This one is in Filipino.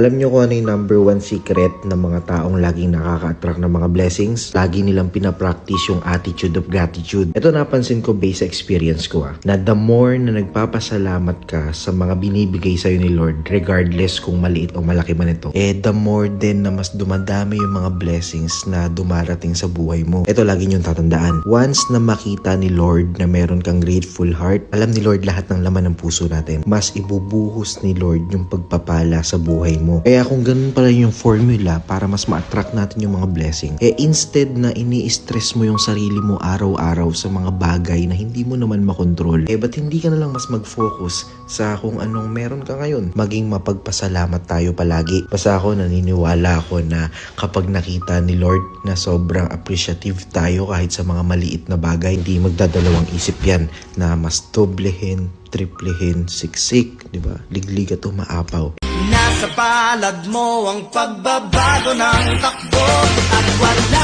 Alam nyo kung ano yung number one secret ng mga taong laging nakaka-attract ng mga blessings? Lagi nilang pinapractice yung attitude of gratitude. Ito napansin ko based sa experience ko na the more na nagpapasalamat ka sa mga binibigay sa'yo ni Lord, regardless kung maliit o malaki man ito, the more din na mas dumadami yung mga blessings na dumarating sa buhay mo. Ito lagi nyo tatandaan. Once na makita ni Lord na meron kang grateful heart, alam ni Lord lahat ng laman ng puso natin. Mas ibubuhos ni Lord yung pagpapala sa buhay mo. Kaya kung ganun pala yung formula para mas ma-attract natin yung mga blessing, instead na ini-stress mo yung sarili mo araw-araw sa mga bagay na hindi mo naman makontrol, ba't hindi ka na lang mas mag-focus sa kung anong meron ka ngayon? Maging mapagpasalamat tayo palagi. Basta ako naniniwala ako na kapag nakita ni Lord na sobrang appreciative tayo kahit sa mga maliit na bagay, hindi magdadalawang isip yan na mas doblehin, triplehin, siksik, diba? Liglig at umaapaw. Nasa palad mo ang pagbabago ng takbo at wala